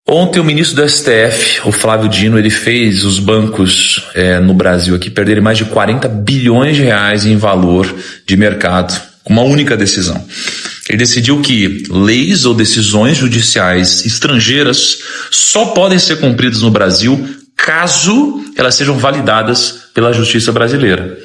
Ontem o ministro do STF, o Flávio Dino, ele fez os bancos no Brasil aqui perderem mais de 40 bilhões de reais em valor de mercado, com uma única decisão. Ele decidiu que leis ou decisões judiciais estrangeiras só podem ser cumpridas no Brasil caso elas sejam validadas pela justiça brasileira.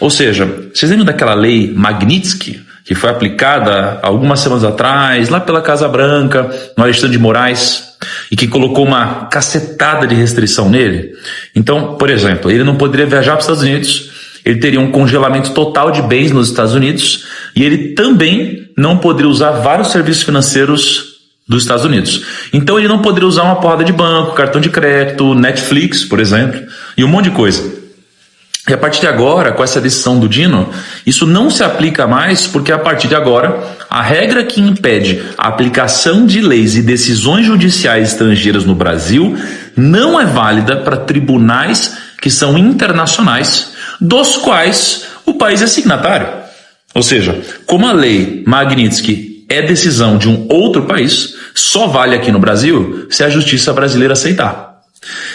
Ou seja, vocês lembram daquela lei Magnitsky, que foi aplicada algumas semanas atrás, lá pela Casa Branca, no Alexandre de Moraes, e que colocou uma cacetada de restrição nele? Então, por exemplo, ele não poderia viajar para os Estados Unidos, ele teria um congelamento total de bens nos Estados Unidos, e ele também não poderia usar vários serviços financeiros dos Estados Unidos. Então ele não poderia usar uma porrada de banco, cartão de crédito, Netflix, por exemplo, e um monte de coisa. E a partir de agora, com essa decisão do Dino, isso não se aplica mais, porque a partir de agora, a regra que impede a aplicação de leis e decisões judiciais estrangeiras no Brasil não é válida para tribunais que são internacionais, dos quais o país é signatário. Ou seja, como a lei Magnitsky é decisão de um outro país, só vale aqui no Brasil se a justiça brasileira aceitar.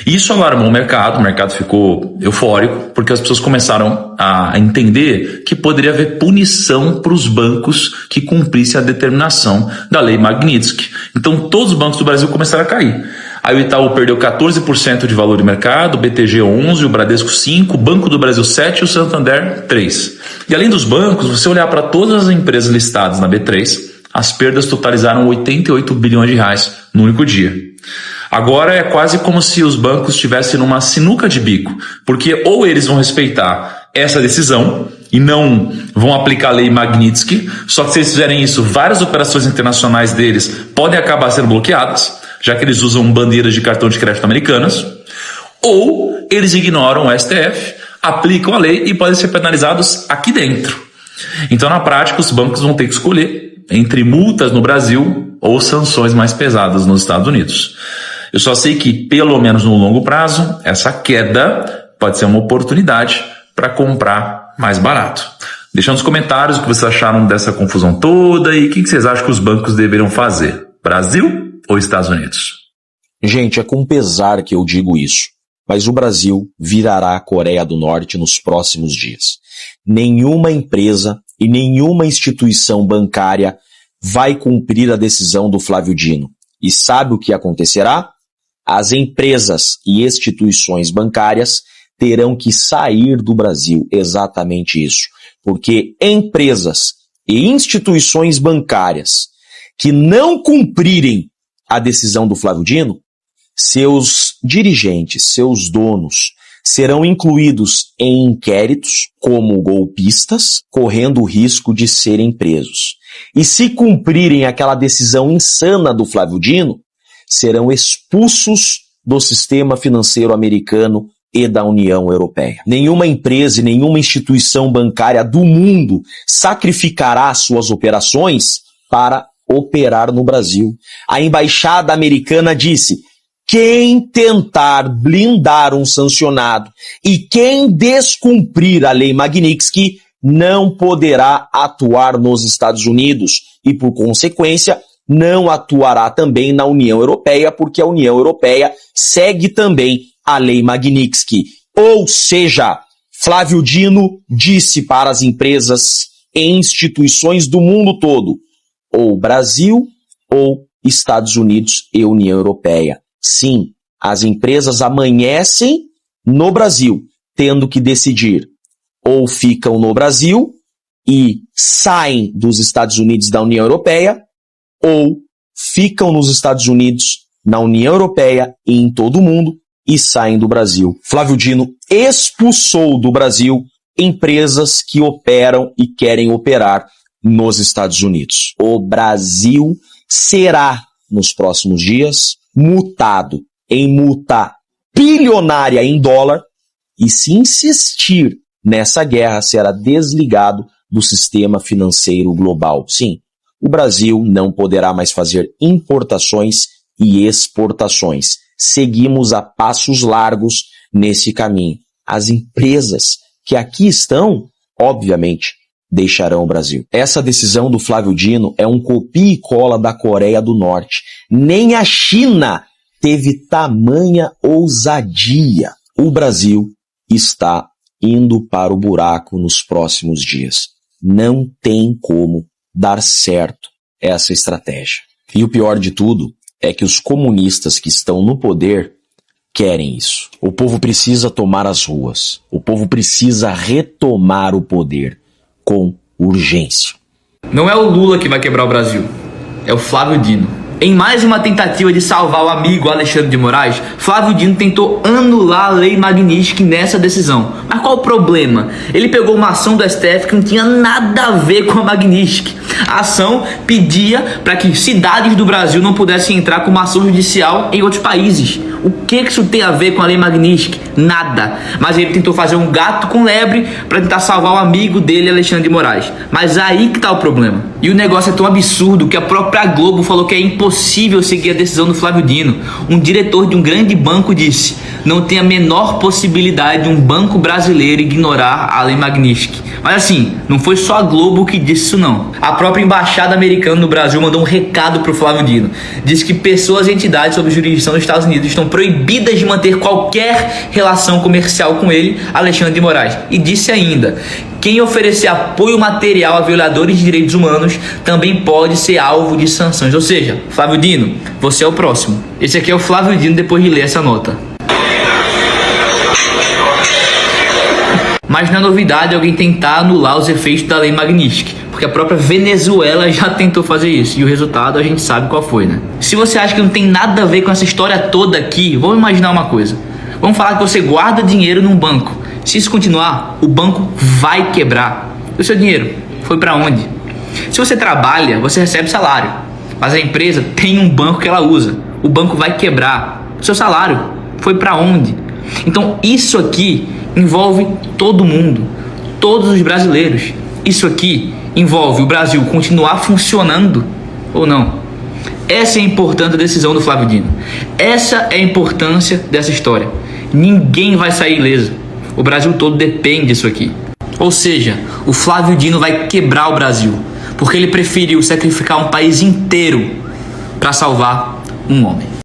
Isso alarmou o mercado ficou eufórico, porque as pessoas começaram a entender que poderia haver punição para os bancos que cumprissem a determinação da lei Magnitsky. Então todos os bancos do Brasil começaram a cair. Aí o Itaú perdeu 14% de valor de mercado, o BTG 11%, o Bradesco 5%, o Banco do Brasil 7% e o Santander 3%. E além dos bancos, você olhar para todas as empresas listadas na B3, as perdas totalizaram 88 bilhões de reais no único dia. Agora é quase como se os bancos estivessem numa sinuca de bico, porque ou eles vão respeitar essa decisão e não vão aplicar a lei Magnitsky, só que se eles fizerem isso, várias operações internacionais deles podem acabar sendo bloqueadas, já que eles usam bandeiras de cartão de crédito americanas, ou eles ignoram o STF, aplicam a lei e podem ser penalizados aqui dentro. Então, na prática, os bancos vão ter que escolher entre multas no Brasil ou sanções mais pesadas nos Estados Unidos. Eu só sei que, pelo menos no longo prazo, essa queda pode ser uma oportunidade para comprar mais barato. Deixa nos comentários o que vocês acharam dessa confusão toda e o que vocês acham que os bancos deveriam fazer. Brasil ou Estados Unidos? Gente, é com pesar que eu digo isso, mas o Brasil virará a Coreia do Norte nos próximos dias. Nenhuma empresa e nenhuma instituição bancária vai cumprir a decisão do Flávio Dino. E sabe o que acontecerá? As empresas e instituições bancárias terão que sair do Brasil. Exatamente isso. Porque empresas e instituições bancárias que não cumprirem a decisão do Flávio Dino, seus dirigentes, seus donos, serão incluídos em inquéritos como golpistas, correndo o risco de serem presos. E se cumprirem aquela decisão insana do Flávio Dino, serão expulsos do sistema financeiro americano e da União Europeia. Nenhuma empresa e nenhuma instituição bancária do mundo sacrificará suas operações para operar no Brasil. A embaixada americana disse: quem tentar blindar um sancionado e quem descumprir a lei Magnitsky não poderá atuar nos Estados Unidos e, por consequência, não atuará também na União Europeia, porque a União Europeia segue também a lei Magnitsky. Ou seja, Flávio Dino disse para as empresas e instituições do mundo todo, ou Brasil ou Estados Unidos e União Europeia. Sim, as empresas amanhecem no Brasil, tendo que decidir ou ficam no Brasil e saem dos Estados Unidos e da União Europeia, ou ficam nos Estados Unidos, na União Europeia e em todo o mundo e saem do Brasil. Flávio Dino expulsou do Brasil empresas que operam e querem operar nos Estados Unidos. O Brasil será, nos próximos dias, multado em multa bilionária em dólar e, se insistir nessa guerra, será desligado do sistema financeiro global. Sim, o Brasil não poderá mais fazer importações e exportações. Seguimos a passos largos nesse caminho. As empresas que aqui estão, obviamente, deixarão o Brasil. Essa decisão do Flávio Dino é um copia e cola da Coreia do Norte. Nem a China teve tamanha ousadia. O Brasil está indo para o buraco nos próximos dias. Não tem como dar certo essa estratégia. E o pior de tudo é que os comunistas que estão no poder querem isso. O povo precisa tomar as ruas. O povo precisa retomar o poder com urgência. Não é o Lula que vai quebrar o Brasil, é o Flávio Dino. Em mais uma tentativa de salvar o amigo Alexandre de Moraes, Flávio Dino tentou anular a Lei Magnitsky nessa decisão. Mas qual o problema? Ele pegou uma ação do STF que não tinha nada a ver com a Magnitsky. A ação pedia para que cidades do Brasil não pudessem entrar com uma ação judicial em outros países. O que isso tem a ver com a Lei Magnitsky? Nada. Mas ele tentou fazer um gato com lebre para tentar salvar o amigo dele, Alexandre de Moraes. Mas aí que tá o problema. E o negócio é tão absurdo que a própria Globo falou que é impossível seguir a decisão do Flávio Dino. Um diretor de um grande banco disse: não tem a menor possibilidade de um banco brasileiro ignorar a Lei Magnitsky. Mas assim, não foi só a Globo que disse isso não. A própria embaixada americana no Brasil mandou um recado pro Flávio Dino. Disse que pessoas e entidades sob jurisdição dos Estados Unidos estão proibidas de manter qualquer relação comercial com ele, Alexandre de Moraes. E disse ainda: quem oferecer apoio material a violadores de direitos humanos também pode ser alvo de sanções. Ou seja, Flávio Dino, você é o próximo. Esse aqui é o Flávio Dino depois de ler essa nota. Mas não é novidade alguém tentar anular os efeitos da Lei Magnitsky, porque a própria Venezuela já tentou fazer isso, e o resultado a gente sabe qual foi, né? Se você acha que não tem nada a ver com essa história toda aqui, vamos imaginar uma coisa. Vamos falar que você guarda dinheiro num banco. Se isso continuar, o banco vai quebrar. E o seu dinheiro foi para onde? Se você trabalha, você recebe salário, mas a empresa tem um banco que ela usa. O banco vai quebrar. O seu salário foi para onde? Então isso aqui envolve todo mundo, todos os brasileiros. Isso aqui envolve o Brasil continuar funcionando ou não. Essa é a importante decisão do Flávio Dino. Essa é a importância dessa história. Ninguém vai sair ileso. O Brasil todo depende disso aqui. Ou seja, o Flávio Dino vai quebrar o Brasil, porque ele preferiu sacrificar um país inteiro para salvar um homem.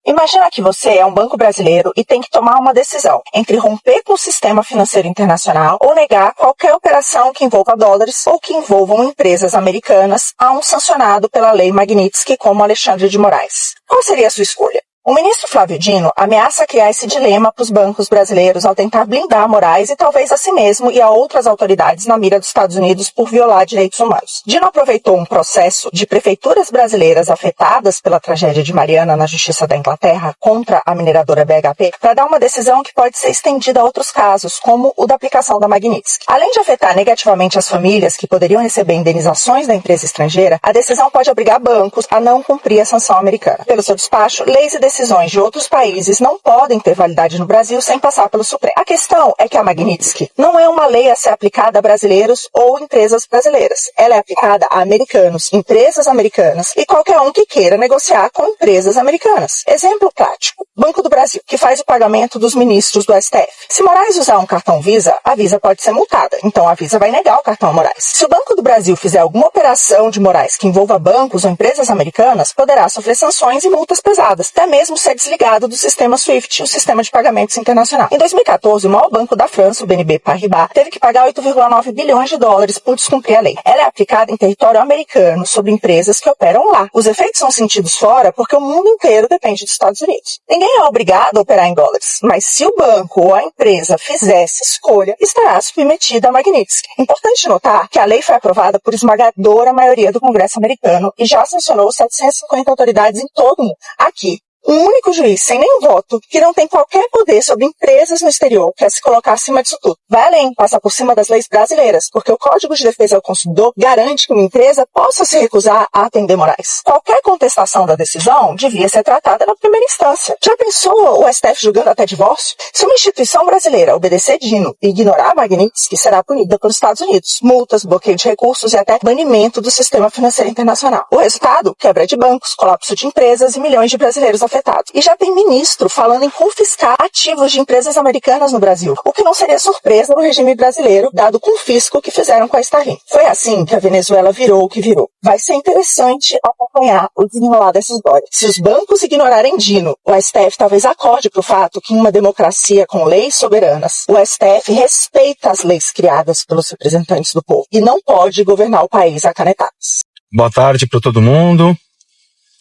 Imagina que você é um banco brasileiro e tem que tomar uma decisão entre romper com o sistema financeiro internacional ou negar qualquer operação que envolva dólares ou que envolvam empresas americanas a um sancionado pela Lei Magnitsky como Alexandre de Moraes. Qual seria a sua escolha? O ministro Flávio Dino ameaça criar esse dilema para os bancos brasileiros ao tentar blindar Moraes e talvez a si mesmo e a outras autoridades na mira dos Estados Unidos por violar direitos humanos. Dino aproveitou um processo de prefeituras brasileiras afetadas pela tragédia de Mariana na Justiça da Inglaterra contra a mineradora BHP para dar uma decisão que pode ser estendida a outros casos, como o da aplicação da Magnitsky. Além de afetar negativamente as famílias que poderiam receber indenizações da empresa estrangeira, a decisão pode obrigar bancos a não cumprir a sanção americana. Pelo seu despacho, leis e decisões de outros países não podem ter validade no Brasil sem passar pelo Supremo. A questão é que a Magnitsky não é uma lei a ser aplicada a brasileiros ou empresas brasileiras. Ela é aplicada a americanos, empresas americanas e qualquer um que queira negociar com empresas americanas. Exemplo prático: Banco do Brasil, que faz o pagamento dos ministros do STF. Se Moraes usar um cartão Visa, a Visa pode ser multada, então a Visa vai negar o cartão a Moraes. Se o Banco do Brasil fizer alguma operação de Moraes que envolva bancos ou empresas americanas, poderá sofrer sanções e multas pesadas, até mesmo ser desligado do sistema SWIFT, o sistema de pagamentos internacional. Em 2014, o maior banco da França, o BNP Paribas, teve que pagar 8,9 bilhões de dólares por descumprir a lei. Ela é aplicada em território americano sobre empresas que operam lá. Os efeitos são sentidos fora porque o mundo inteiro depende dos Estados Unidos. Ninguém é obrigado a operar em dólares, mas se o banco ou a empresa fizesse escolha, estará submetida a Magnitsky. Importante notar que a lei foi aprovada por esmagadora maioria do Congresso americano e já sancionou 750 autoridades em todo o mundo. Aqui, um único juiz, sem nenhum voto, que não tem qualquer poder sobre empresas no exterior, quer se colocar acima disso tudo. Vai além, passa por cima das leis brasileiras, porque o Código de Defesa do Consumidor garante que uma empresa possa se recusar a atender Moraes. Qualquer contestação da decisão devia ser tratada na primeira instância. Já pensou o STF julgando até divórcio? Se uma instituição brasileira obedecer Dino e ignorar Magnitsky, será punida pelos Estados Unidos. Multas, bloqueio de recursos e até banimento do sistema financeiro internacional. O resultado? Quebra de bancos, colapso de empresas e milhões de brasileiros afetados. afetado. E já tem ministro falando em confiscar ativos de empresas americanas no Brasil, o que não seria surpresa no regime brasileiro, dado o confisco que fizeram com a Starlink. Foi assim que a Venezuela virou o que virou. Vai ser interessante acompanhar o desenrolar dessa história. Se os bancos ignorarem Dino, o STF talvez acorde para o fato que em uma democracia com leis soberanas, o STF respeita as leis criadas pelos representantes do povo e não pode governar o país a canetadas. Boa tarde para todo mundo.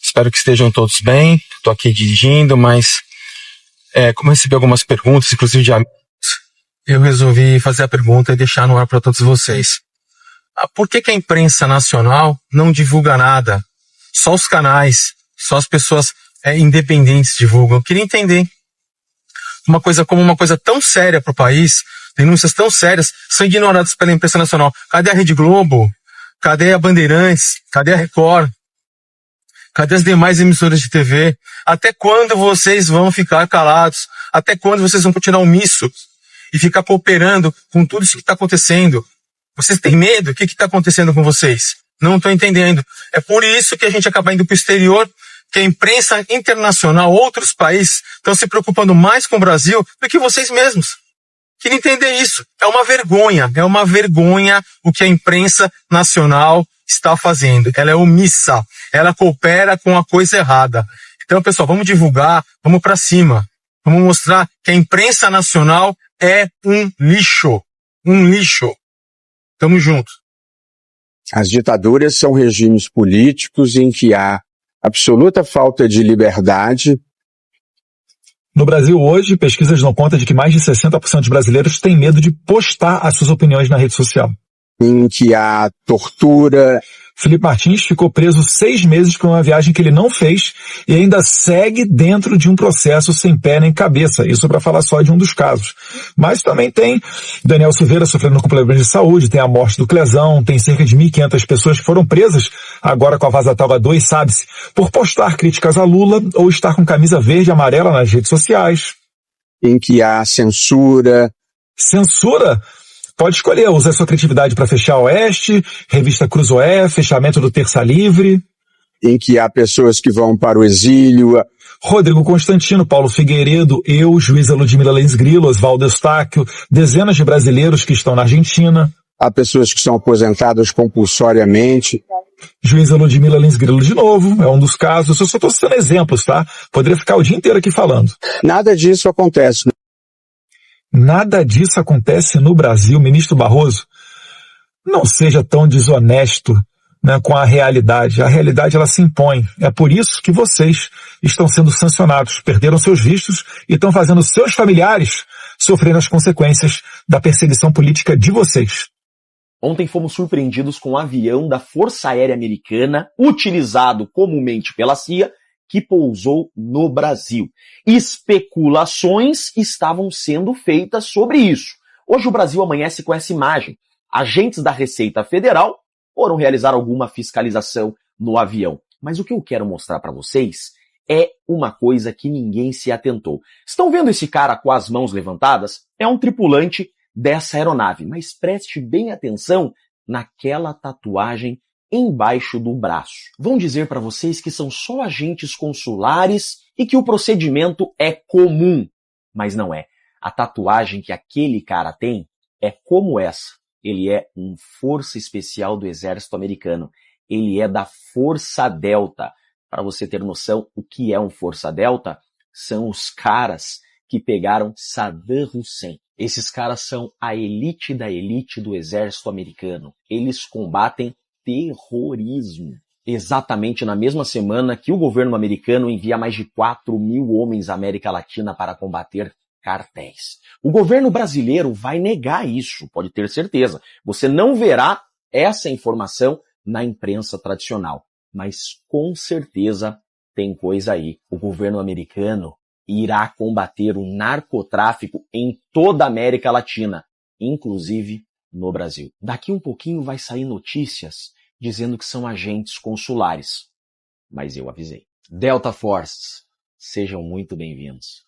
Espero que estejam todos bem. Estou aqui dirigindo, mas como eu recebi algumas perguntas, inclusive de amigos, eu resolvi fazer a pergunta e deixar no ar para todos vocês. Por que a imprensa nacional não divulga nada? Só os canais, só as pessoas independentes divulgam. Eu queria entender. Uma coisa tão séria para o país, denúncias tão sérias, são ignoradas pela imprensa nacional. Cadê a Rede Globo? Cadê a Bandeirantes? Cadê a Record? Cadê as demais emissoras de TV? Até quando vocês vão ficar calados? Até quando vocês vão continuar omissos e ficar cooperando com tudo isso que está acontecendo? Vocês têm medo? O que está acontecendo com vocês? Não estou entendendo. É por isso que a gente acaba indo para o exterior, que a imprensa internacional, outros países, estão se preocupando mais com o Brasil do que vocês mesmos. Queria entender isso. É uma vergonha o que a imprensa nacional está fazendo. Ela é omissa, ela coopera com a coisa errada. Então, pessoal, vamos divulgar, vamos para cima. Vamos mostrar que a imprensa nacional é um lixo. Um lixo. Tamo junto. As ditaduras são regimes políticos em que há absoluta falta de liberdade. No Brasil hoje, pesquisas dão conta de que mais de 60% dos brasileiros têm medo de postar as suas opiniões na rede social. Em que há tortura. Felipe Martins ficou preso 6 meses por uma viagem que ele não fez e ainda segue dentro de um processo sem pé nem cabeça. Isso para falar só de um dos casos. Mas também tem Daniel Silveira sofrendo com problemas de saúde, tem a morte do Clezão, tem cerca de 1.500 pessoas que foram presas, agora com a Vaza Tava 2, sabe-se, por postar críticas a Lula ou estar com camisa verde e amarela nas redes sociais. Em que há censura. Censura? Pode escolher, usa a sua criatividade para fechar a Oeste, revista Cruzoé, fechamento do Terça Livre. Em que há pessoas que vão para o exílio. Rodrigo Constantino, Paulo Figueiredo, eu, juíza Ludmila Lens Grillo, Oswaldo Eustáquio, dezenas de brasileiros que estão na Argentina. Há pessoas que são aposentadas compulsoriamente. Juíza Ludmila Lens Grillo de novo, é um dos casos. Eu só estou citando exemplos, tá? Poderia ficar o dia inteiro aqui falando. Nada disso acontece. Nada disso acontece no Brasil, ministro Barroso. Não seja tão desonesto, né, com a realidade. A realidade, ela se impõe. É por isso que vocês estão sendo sancionados, perderam seus vistos e estão fazendo seus familiares sofrendo as consequências da perseguição política de vocês. Ontem fomos surpreendidos com um avião da Força Aérea Americana, utilizado comumente pela CIA, que pousou no Brasil. Especulações estavam sendo feitas sobre isso. Hoje o Brasil amanhece com essa imagem. Agentes da Receita Federal foram realizar alguma fiscalização no avião. Mas o que eu quero mostrar para vocês é uma coisa que ninguém se atentou. Estão vendo esse cara com as mãos levantadas? É um tripulante dessa aeronave. Mas preste bem atenção naquela tatuagem embaixo do braço. Vão dizer para vocês que são só agentes consulares e que o procedimento é comum. Mas não é. A tatuagem que aquele cara tem é como essa. Ele é um força especial do exército americano. Ele é da Força Delta. Para você ter noção, o que é um Força Delta? São os caras que pegaram Saddam Hussein. Esses caras são a elite da elite do exército americano. Eles combatem terrorismo. Exatamente na mesma semana que o governo americano envia mais de 4.000 homens à América Latina para combater cartéis. O governo brasileiro vai negar isso, pode ter certeza. Você não verá essa informação na imprensa tradicional. Mas com certeza tem coisa aí. O governo americano irá combater o narcotráfico em toda a América Latina, inclusive no Brasil. Daqui um pouquinho vai sair notícias dizendo que são agentes consulares. Mas eu avisei. Delta Force, sejam muito bem-vindos.